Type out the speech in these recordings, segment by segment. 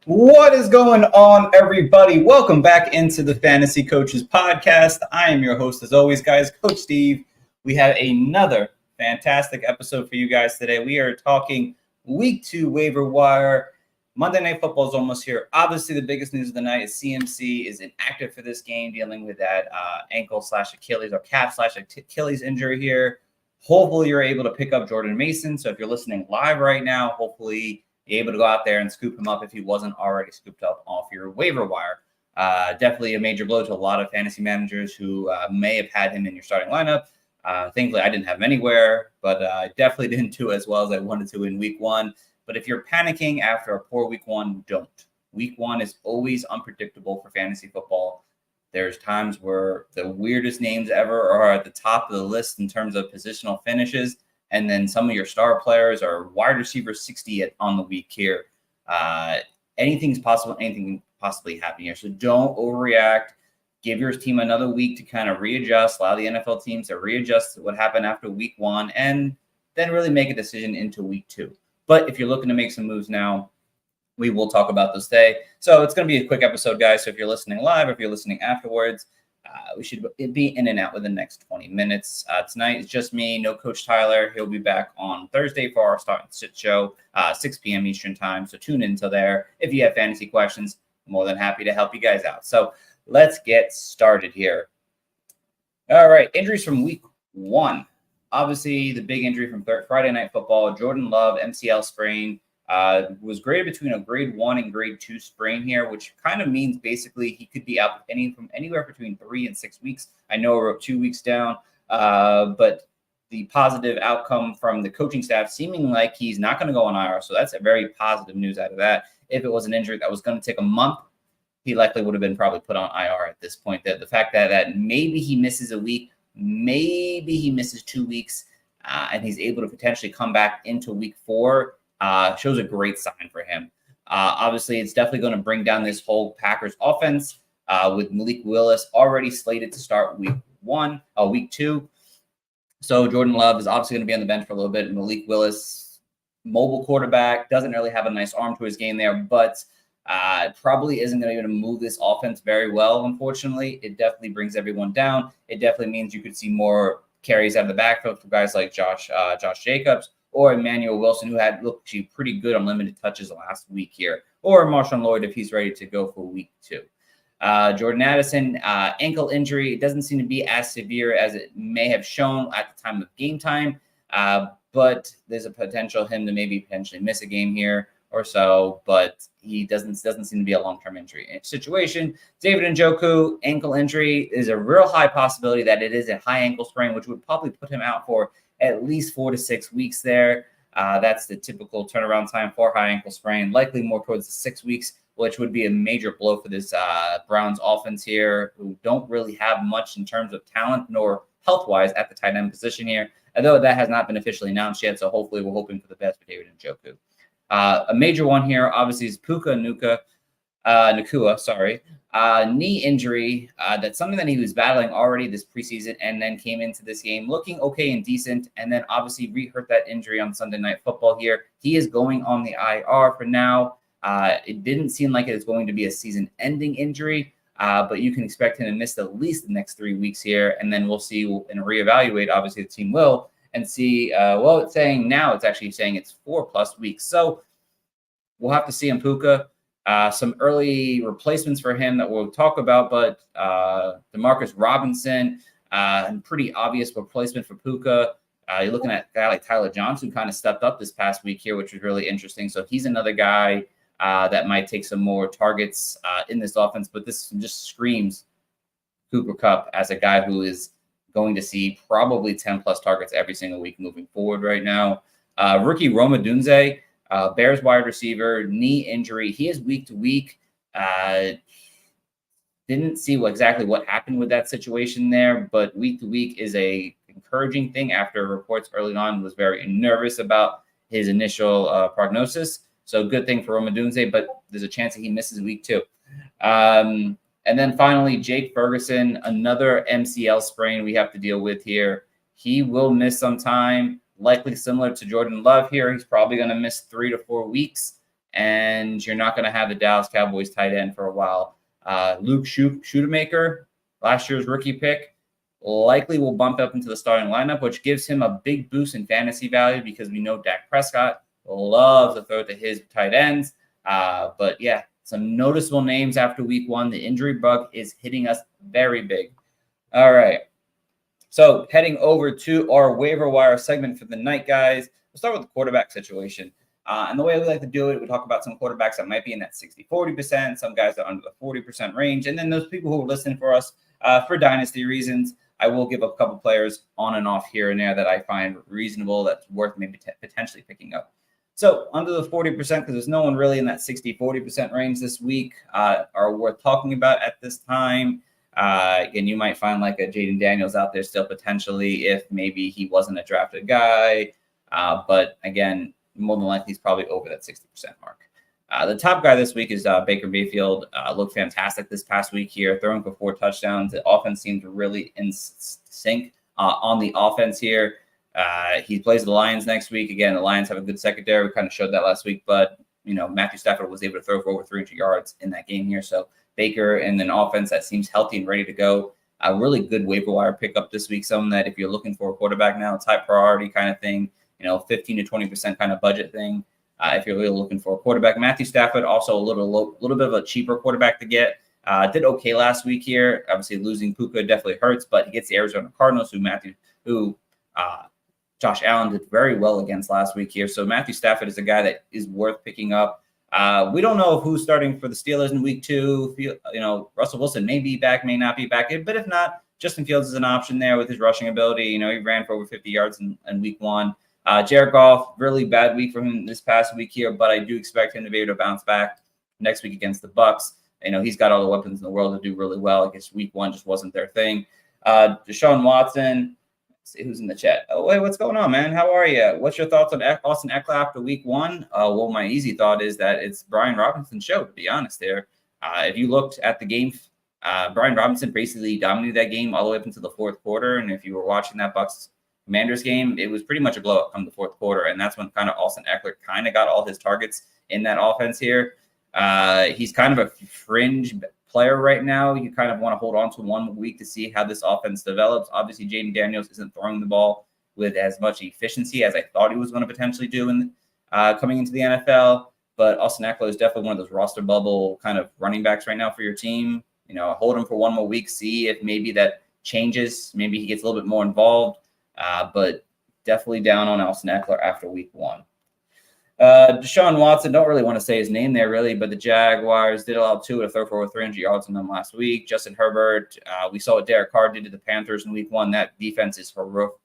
What is going on, everybody? Welcome back into the Fantasy Coaches Podcast. I am your host, as always, guys, Coach Steve. We have another fantastic episode for you guys today. We are talking Week 2 Waiver Wire. Monday Night Football is almost here. Obviously, the biggest news of the night is CMC is inactive for this game, dealing with that ankle/Achilles or calf/Achilles injury here. Hopefully, you're able to pick up Jordan Mason. So if you're listening live right now, hopefully you're able to go out there and scoop him up if he wasn't already scooped up off your waiver wire. Definitely a major blow to a lot of fantasy managers who may have had him in your starting lineup. Thankfully, I didn't have him anywhere, but I definitely didn't do as well as I wanted to in week 1. But if you're panicking after a poor week 1, don't. Week 1 is always unpredictable for fantasy football. There's times where the weirdest names ever are at the top of the list in terms of positional finishes. And then some of your star players are wide receiver 60 on the week here. Anything's possible. Anything can possibly happen here. So don't overreact. Give your team another week to kind of readjust. Allow the NFL teams to readjust to what happened after week 1 and then really make a decision into week 2. But if you're looking to make some moves now, we will talk about this day. So it's going to be a quick episode, guys. So if you're listening live, if you're listening afterwards, we should be in and out within the next 20 minutes. Tonight it's just me, no Coach Tyler. He'll be back on Thursday for our Start and Sit show, 6 p.m. Eastern time. So tune in till there. If you have fantasy questions, I'm more than happy to help you guys out. So let's get started here. All right, injuries from week 1. Obviously, the big injury from Friday Night Football, Jordan Love, MCL sprain. Was graded between a grade 1 and grade 2 sprain here, which kind of means basically he could be out from anywhere between 3 and 6 weeks. I know we're 2 weeks down, but the positive outcome from the coaching staff seeming like he's not going to go on IR. So that's a very positive news out of that. If it was an injury that was going to take a month, he likely would have been probably put on IR at this point. That the fact that maybe he misses a week, maybe he misses 2 weeks, and he's able to potentially come back into week 4. Shows a great sign for him. Obviously, it's definitely going to bring down this whole Packers offense with Malik Willis already slated to start week 2. So Jordan Love is obviously going to be on the bench for a little bit. Malik Willis, mobile quarterback, doesn't really have a nice arm to his game there, but probably isn't going to be able to move this offense very well, unfortunately. It definitely brings everyone down. It definitely means you could see more carries out of the backfield for guys like Josh Jacobs, or Emmanuel Wilson, who had looked actually pretty good on limited touches last week here, or Marshawn Lloyd if he's ready to go for week 2. Jordan Addison, ankle injury. It doesn't seem to be as severe as it may have shown at the time of game time, but there's a potential him to potentially miss a game here or so, but he doesn't seem to be a long-term injury situation. David Njoku, ankle injury, is a real high possibility that it is a high ankle sprain, which would probably put him out for at least 4 to 6 weeks there. That's the typical turnaround time for high ankle sprain, likely more towards the 6 weeks, which would be a major blow for this Browns offense here, who don't really have much in terms of talent nor health-wise at the tight end position here, although that has not been officially announced yet, so hopefully we're hoping for the best for David Njoku. A major one here, obviously, is Puka Nacua, knee injury. That's something that he was battling already this preseason and then came into this game looking okay and decent, and then obviously re-hurt that injury on Sunday Night Football here. He is going on the IR for now. It didn't seem like it was going to be a season-ending injury, but you can expect him to miss at least the next 3 weeks here, and then we'll see and reevaluate, obviously the team will, and see, it's saying now it's actually saying it's 4+ weeks. So we'll have to see on Puka. Some early replacements for him that we'll talk about, but Demarcus Robinson, and pretty obvious replacement for Puka. You're looking at a guy like Tyler Johnson, who kind of stepped up this past week here, which was really interesting. So he's another guy that might take some more targets in this offense, but this just screams Cooper Kupp as a guy who is going to see probably 10+ targets every single week moving forward right now. Rookie Roma Dunze, Bears wide receiver, knee injury. He is week to week. Didn't see exactly what happened with that situation there, but week to week is a encouraging thing after reports early on was very nervous about his initial prognosis. So good thing for Roma Dunze, but there's a chance that he misses week 2. And then finally, Jake Ferguson, another MCL sprain we have to deal with here. He will miss some time, likely similar to Jordan Love here. He's probably going to miss 3 to 4 weeks. and you're not going to have the Dallas Cowboys tight end for a while. Luke Schoonmaker, last year's rookie pick, likely will bump up into the starting lineup, which gives him a big boost in fantasy value because we know Dak Prescott loves to throw to his tight ends. But yeah, some noticeable names after week one. The injury bug is hitting us very big. All right. So heading over to our waiver wire segment for the night, guys. We'll start with the quarterback situation. And the way we like to do it, we talk about some quarterbacks that might be in that 60-40%, some guys that are under the 40% range. And then those people who are listening for us for dynasty reasons, I will give a couple players on and off here and there that I find reasonable, that's worth maybe potentially picking up. So under the 40%, because there's no one really in that 60-40% range this week, are worth talking about at this time. Again, you might find like a Jaden Daniels out there still potentially if maybe he wasn't a drafted guy. But again, more than likely he's probably over that 60% mark. The top guy this week is Baker Mayfield. Looked fantastic this past week here, throwing for 4 touchdowns. The offense seemed really in sync on the offense here. He plays the Lions next week. Again, the Lions have a good secondary. We kind of showed that last week, but Matthew Stafford was able to throw for over 300 yards in that game here. So Baker and an offense that seems healthy and ready to go. A really good waiver wire pickup this week. Someone that if you're looking for a quarterback now, it's high priority kind of thing. 15 to 20% kind of budget thing. If you're really looking for a quarterback, Matthew Stafford, also a little bit of a cheaper quarterback to get. Did okay last week here. Obviously, losing Puka definitely hurts, but he gets the Arizona Cardinals, who Josh Allen did very well against last week here. So Matthew Stafford is a guy that is worth picking up. We don't know who's starting for the Steelers in week 2. Russell Wilson may be back, may not be back, but if not, Justin Fields is an option there with his rushing ability. He ran for over 50 yards in week 1. Jared Goff, really bad week for him this past week here, but I do expect him to be able to bounce back next week against the Bucs. He's got all the weapons in the world to do really well. I guess week 1 just wasn't their thing. Deshaun Watson, let's see who's in the chat. Oh, wait, what's going on, man? How are you? What's your thoughts on Austin Eckler after week 1? Well, my easy thought is that it's Brian Robinson's show, to be honest there. If you looked at the game, Brian Robinson basically dominated that game all the way up into the 4th quarter. And if you were watching that Bucs Commanders game, it was pretty much a blowout come the 4th quarter, and that's when kind of Austin Eckler kind of got all his targets in that offense here. He's kind of a fringe player right now. You kind of want to hold on to 1 week to see how this offense develops. Obviously, Jaden Daniels isn't throwing the ball with as much efficiency as I thought he was going to potentially do coming into the NFL, but Austin Eckler is definitely one of those roster bubble kind of running backs right now for your team. Hold him for 1 more week, see if maybe that changes. Maybe he gets a little bit more involved. But definitely down on Austin Eckler after week 1. Deshaun Watson, don't really want to say his name there, really, but the Jaguars did allow Tua to throw for over 300 yards on them last week. Justin Herbert, we saw what Derek Carr did to the Panthers in week 1. That defense is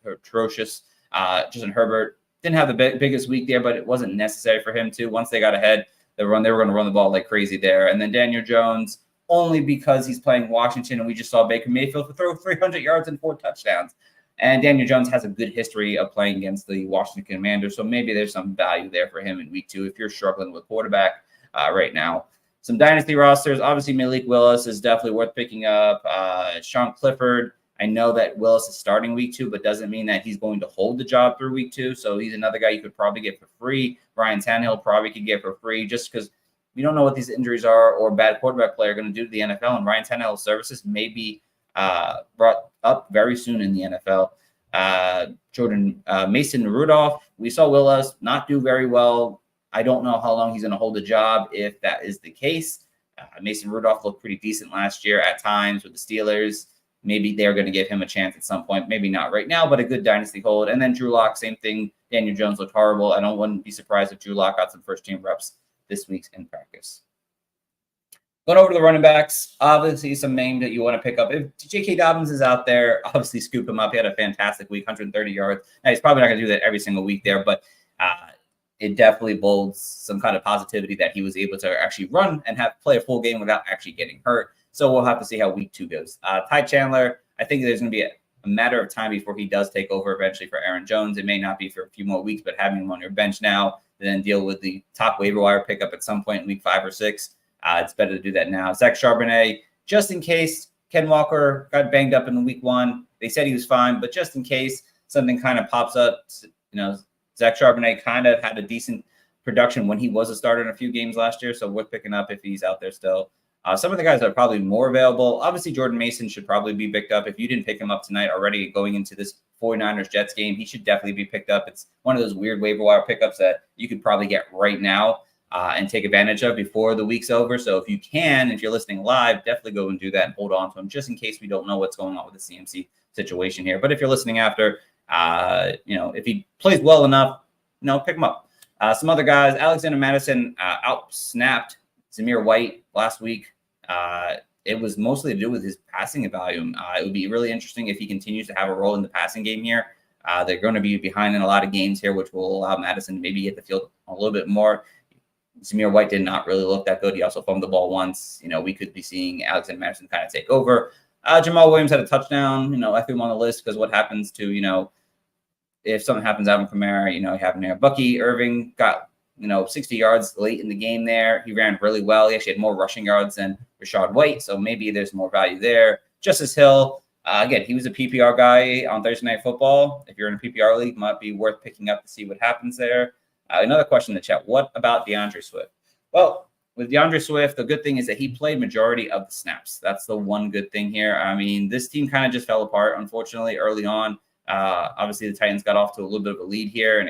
atrocious. Justin Herbert didn't have the biggest week there, but it wasn't necessary for him to. Once they got ahead, they were going to run the ball like crazy there. And then Daniel Jones, only because he's playing Washington, and we just saw Baker Mayfield to throw 300 yards and 4 touchdowns. And Daniel Jones has a good history of playing against the Washington Commanders, so maybe there's some value there for him in week 2 if you're struggling with quarterback right now. Some dynasty rosters, obviously Malik Willis is definitely worth picking up. Sean Clifford, I know that Willis is starting week 2, but doesn't mean that he's going to hold the job through week 2, so he's another guy you could probably get for free. Ryan Tannehill probably could get for free just because we don't know what these injuries are or bad quarterback play are going to do to the NFL, and Ryan Tannehill's services may be brought up very soon in the NFL. Mason Rudolph, we saw Willis not do very well. I don't know how long he's going to hold the job if that is the case. Mason Rudolph looked pretty decent last year at times with the Steelers. Maybe they're going to give him a chance at some point. Maybe not right now, but a good dynasty hold. And then Drew Lock, same thing. Daniel Jones looked horrible. Wouldn't be surprised if Drew Lock got some first-team reps this week in practice. Going over to the running backs, obviously some name that you want to pick up. If J.K. Dobbins is out there, obviously scoop him up. He had a fantastic week, 130 yards. Now, he's probably not going to do that every single week there, but it definitely bolds some kind of positivity that he was able to actually run and play a full game without actually getting hurt. So we'll have to see how week 2 goes. Ty Chandler, I think there's going to be a matter of time before he does take over eventually for Aaron Jones. It may not be for a few more weeks, but having him on your bench now, then deal with the top waiver wire pickup at some point in week 5 or 6. It's better to do that now. Zach Charbonnet, just in case Ken Walker got banged up in week 1. They said he was fine, but just in case something kind of pops up, Zach Charbonnet kind of had a decent production when he was a starter in a few games last year, so worth picking up if he's out there still. Some of the guys that are probably more available, obviously Jordan Mason should probably be picked up. If you didn't pick him up tonight already going into this 49ers-Jets game, he should definitely be picked up. It's one of those weird waiver wire pickups that you could probably get right now and take advantage of before the week's over. So if you can, if you're listening live, definitely go and do that and hold on to him just in case we don't know what's going on with the CMC situation here. But if you're listening after, if he plays well enough, pick him up. Some other guys, Alexander Madison out-snapped Zamir White last week. It was mostly to do with his passing volume. It would be really interesting if he continues to have a role in the passing game here. They're going to be behind in a lot of games here, which will allow Madison to maybe get the field a little bit more. Zamir White did not really look that good. He also fumbled the ball once. We could be seeing Alexander Madison kind of take over. Jamal Williams had a touchdown. I threw him on the list because what happens to, if something happens to Alvin Kamara, you have there. Bucky Irving got 60 yards late in the game there. He ran really well. He actually had more rushing yards than Rashad White, so maybe there's more value there. Justice Hill, again, he was a PPR guy on Thursday Night Football. If you're in a PPR league, might be worth picking up to see what happens there. Another question in the chat, what about DeAndre Swift? Well, with DeAndre Swift, the good thing is that he played majority of the snaps. That's the one good thing here. I mean, this team kind of just fell apart, unfortunately, early on. Obviously, the Titans got off to a little bit of a lead here, and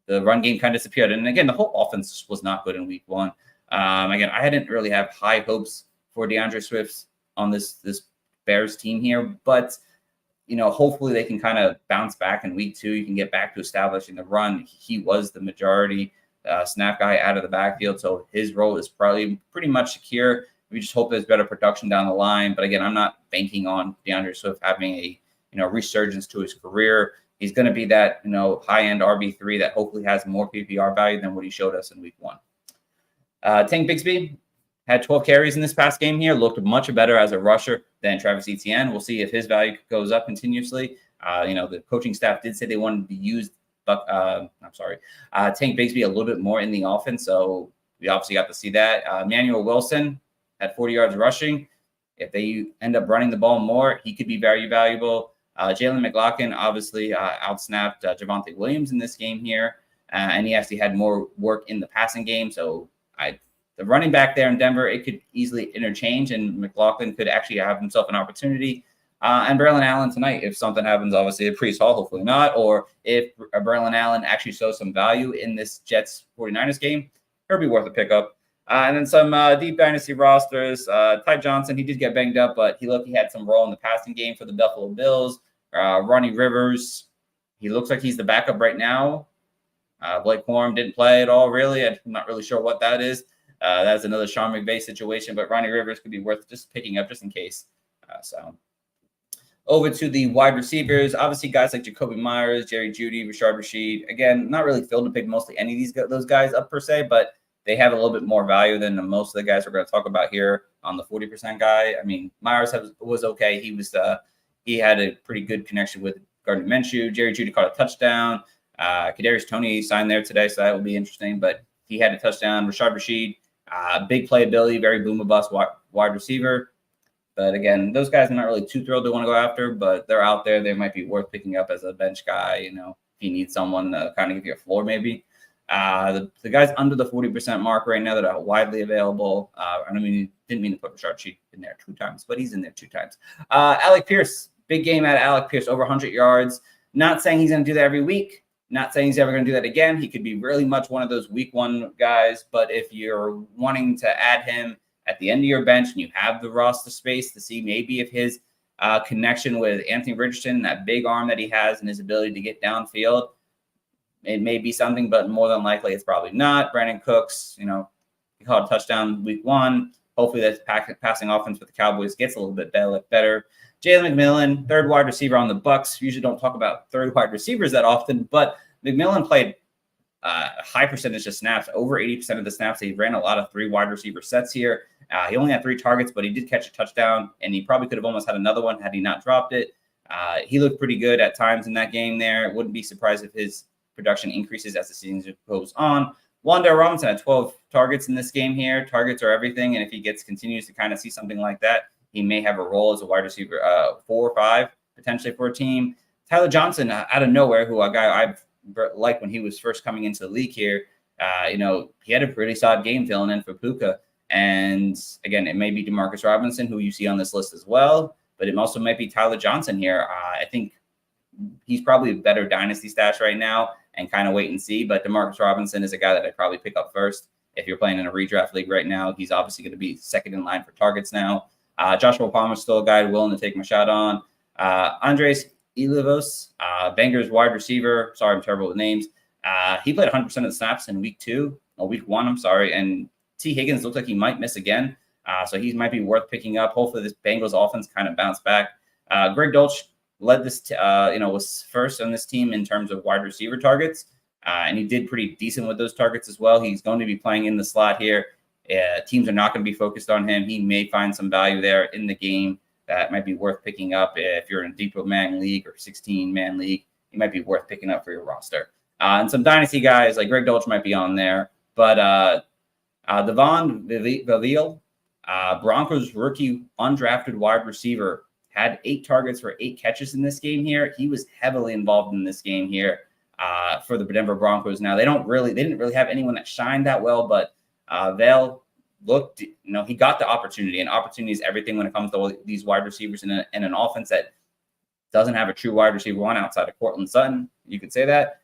the run game kind of disappeared. And again, the whole offense was not good in week one. Again, I didn't really have high hopes for DeAndre Swift on this Bears team here, but hopefully they can kind of bounce back in week two. You can get back to establishing the run. He was the majority snap guy out of the backfield, so his role is probably pretty much secure. We just hope there's better production down the line. But again, I'm not banking on DeAndre Swift having a resurgence to his career. He's going to be that, high-end RB3 that hopefully has more PPR value than what he showed us in week one. Tank Bigsby had 12 carries in this past game here, looked much better as a rusher than Travis Etienne. We'll see if his value goes up continuously. The coaching staff did say they wanted to use Tank Bigsby a little bit more in the offense, so we obviously got to see that. Emmanuel Wilson had 40 yards rushing. If they end up running the ball more, he could be very valuable. Jalen McLaughlin obviously outsnapped Javonte Williams in this game here, and he actually had more work in the passing game. So the running back there in Denver, it could easily interchange, and McLaughlin could actually have himself an opportunity. And Braylon Allen tonight, if something happens, obviously at Priest Hall, hopefully not, or if Braylon Allen actually shows some value in this Jets 49ers game, he'll be worth a pickup. And then some deep dynasty rosters. Ty Johnson, he did get banged up, but he had some role in the passing game for the Buffalo Bills. Ronnie Rivers, he looks like he's the backup right now. Blake Corum didn't play at all, really. I'm not really sure what that is. That's another Sean McVay situation, but Ronnie Rivers could be worth just picking up just in case. So over to the wide receivers. Obviously, guys like Jacoby Myers, Jerry Jeudy, Rashard Rashid. Again, not really filled to pick mostly any of those guys up per se, but they have a little bit more value than most of the guys we're going to talk about here on the 40% guy. I mean, Myers was okay. He had a pretty good connection with Gardner Minshew. Jerry Jeudy caught a touchdown. Kadarius Toney signed there today, so that will be interesting. But he had a touchdown. Rashard Rashid, big playability, very boom or bust wide receiver. But again, those guys are not really too thrilled to want to go after, but they're out there. They might be worth picking up as a bench guy, if you need someone to kind of give you a floor maybe. The guys under the 40% mark right now that are widely available. Didn't mean to put Rashard Rashid in there 2 times, but he's in there 2 times. Alec Pierce, big game at Alec Pierce, over 100 yards. Not saying he's going to do that every week. Not saying he's ever going to do that again. He could be really much one of those week one guys, but if you're wanting to add him at the end of your bench and you have the roster space to see maybe if his connection with Anthony Richardson, that big arm that he has and his ability to get downfield, it may be something, but more than likely it's probably not. Brandon Cooks, he caught a touchdown week one. Hopefully that passing offense for the Cowboys gets a little bit better. Jalen McMillan, third wide receiver on the Bucs. Usually don't talk about third wide receivers that often, but McMillan played a high percentage of snaps, over 80% of the snaps. He ran a lot of 3 wide receiver sets here. He only had 3 targets, but he did catch a touchdown, and he probably could have almost had another one had he not dropped it. He looked pretty good at times in that game there. Wouldn't be surprised if his production increases as the season goes on. Wanda Robinson had 12 targets in this game here. Targets are everything, and if he continues to kind of see something like that, he may have a role as a wide receiver 4 or 5, potentially for a team. Tyler Johnson, out of nowhere, who a guy I've liked when he was first coming into the league here, he had a pretty solid game filling in for Puka. And again, it may be Demarcus Robinson, who you see on this list as well, but it also might be Tyler Johnson here. I think he's probably a better dynasty stash right now and kind of wait and see. But Demarcus Robinson is a guy that I'd probably pick up first. If you're playing in a redraft league right now, he's obviously going to be second in line for targets now. Joshua Palmer's still a guy willing to take my shot on. Andres Ilivos, Bengals wide receiver. Sorry, I'm terrible with names. He played 100% of the snaps in week 1, I'm sorry. And T. Higgins looks like he might miss again. So he might be worth picking up. Hopefully this Bengals offense kind of bounced back. Greg Dulcich led this, was first on this team in terms of wide receiver targets. And he did pretty decent with those targets as well. He's going to be playing in the slot here. Teams are not going to be focused on him. He may find some value there in the game that might be worth picking up. If you're in a deep man league or 16-man league, he might be worth picking up for your roster. And some dynasty guys like Greg Dulcich might be on there. But Devon Vaviel, Broncos rookie undrafted wide receiver, had 8 targets for 8 catches in this game here. He was heavily involved in this game here for the Denver Broncos. Now, they didn't really have anyone that shined that well, but Vail looked, he got the opportunity, and opportunity is everything when it comes to these wide receivers in an offense that doesn't have a true wide receiver one outside of Cortland Sutton. You could say that.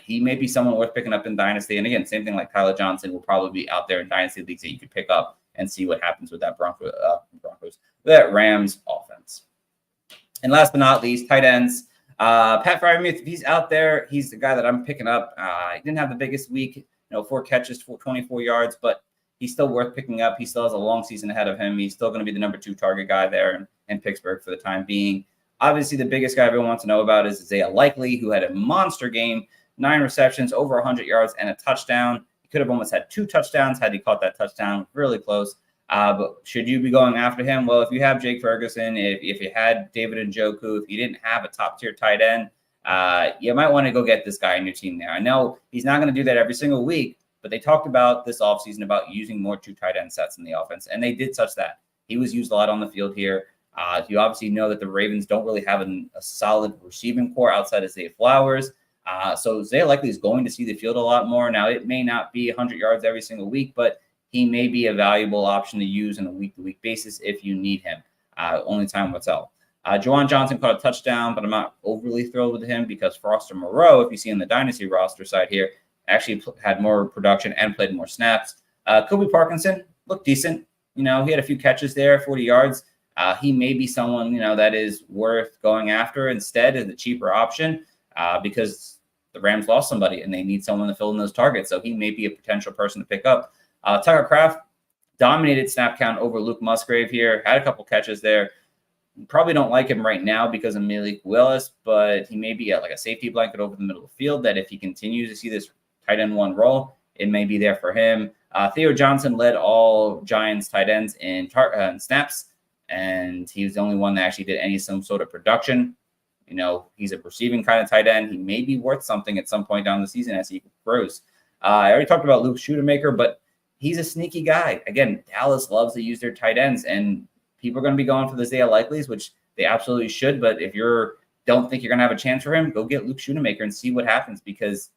He may be someone worth picking up in Dynasty. And again, same thing like Tyler Johnson will probably be out there in Dynasty leagues that you could pick up and see what happens with that that Rams offense. And last but not least, tight ends. Pat Freiermuth, if he's out there, he's the guy that I'm picking up. He didn't have the biggest week, 4 catches for 24 yards, but he's still worth picking up. He still has a long season ahead of him. He's still going to be the number 2 target guy there in Pittsburgh for the time being. Obviously, the biggest guy everyone wants to know about is Isaiah Likely, who had a monster game, 9 receptions, over 100 yards, and a touchdown. He could have almost had 2 touchdowns had he caught that touchdown. Really close. But should you be going after him? Well, if you have Jake Ferguson, if you had David Njoku, if you didn't have a top-tier tight end, you might want to go get this guy on your team there. I know he's not going to do that every single week, but they talked about this offseason about using more 2 tight end sets in the offense, and they did such that. He was used a lot on the field here. You obviously know that the Ravens don't really have a solid receiving core outside of Zay Flowers. So Zay likely is going to see the field a lot more. Now, it may not be 100 yards every single week, but he may be a valuable option to use on a week-to-week basis if you need him. Only time will tell. Juwan Johnson caught a touchdown, but I'm not overly thrilled with him because Foster Moreau, if you see in the Dynasty roster side here, actually had more production and played more snaps. Kobe Parkinson looked decent. He had a few catches there, 40 yards. He may be someone, that is worth going after instead as the cheaper option because the Rams lost somebody and they need someone to fill in those targets. So he may be a potential person to pick up. Tucker Kraft dominated snap count over Luke Musgrave here, had a couple catches there. You probably don't like him right now because of Malik Willis, but he may be like a safety blanket over the middle of the field that if he continues to see this tight end 1 role, it may be there for him. Theo Johnson led all Giants tight ends in snaps, and he was the only one that actually did some sort of production. He's a receiving kind of tight end. He may be worth something at some point down the season as he grows. I already talked about Luke Schoonmaker, but he's a sneaky guy. Again, Dallas loves to use their tight ends, and people are going to be going for the Isaiah Likely's, which they absolutely should. But if you don't think you're going to have a chance for him, go get Luke Schoonmaker and see what happens because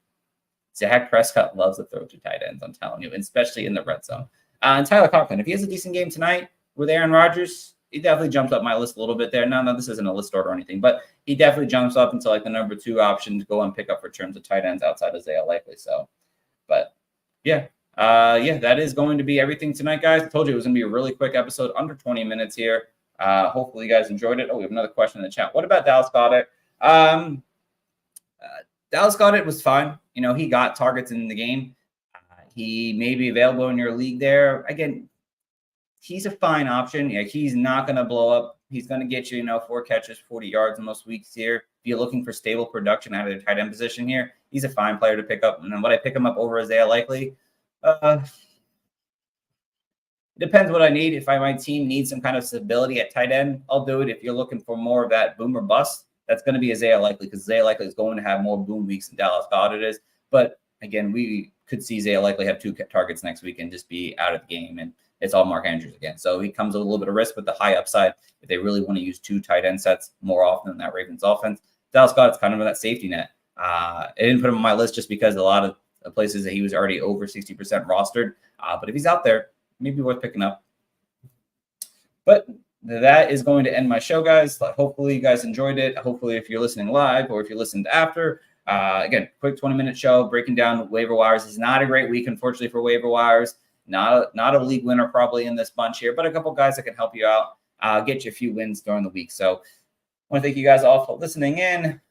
Dak Prescott loves to throw to tight ends, I'm telling you, and especially in the red zone. And Tyler Conklin, if he has a decent game tonight with Aaron Rodgers, he definitely jumps up my list a little bit there. No, this isn't a list order or anything, but he definitely jumps up into like the number 2 option to go and pick up for terms of tight ends outside of Isaiah Likely. So, but yeah. That is going to be everything tonight, guys. I told you it was going to be a really quick episode, under 20 minutes here. Hopefully you guys enjoyed it. Oh, we have another question in the chat. What about Dallas Goedert? Dallas Goedert was fine. He got targets in the game. He may be available in your league there. Again, he's a fine option. He's not going to blow up. He's going to get you, 4 catches, 40 yards in most weeks here. If you're looking for stable production out of the tight end position here, he's a fine player to pick up. And then would I pick him up over Isaiah Likely? It depends what I need. If my team needs some kind of stability at tight end, I'll do it. If you're looking for more of that boom or bust, that's going to be Isaiah Likely because Isaiah Likely is going to have more boom weeks than Dallas Goedert is. But again, we could see Isaiah Likely have 2 targets next week and just be out of the game, and it's all Mark Andrews again. So he comes with a little bit of risk, but the high upside if they really want to use 2 tight end sets more often than that Ravens offense. Dallas Goedert's kind of that safety net. I didn't put him on my list just because a lot of places that he was already over 60% rostered. But if he's out there, maybe worth picking up. But that is going to end my show, guys. Hopefully you guys enjoyed it. Hopefully if you're listening live or if you listened after, again, quick 20-minute show breaking down waiver wires. It's not a great week, unfortunately, for waiver wires. Not a league winner probably in this bunch here, but a couple guys that can help you out, get you a few wins during the week. So I want to thank you guys all for listening in.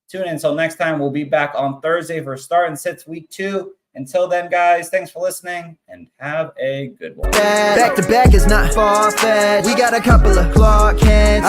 Tune in until next time. We'll be back on Thursday for Start and Sits Week 2. Until then, guys, thanks for listening and have a good one. Back to back is not far-fetched. We got a couple of Clark Kents.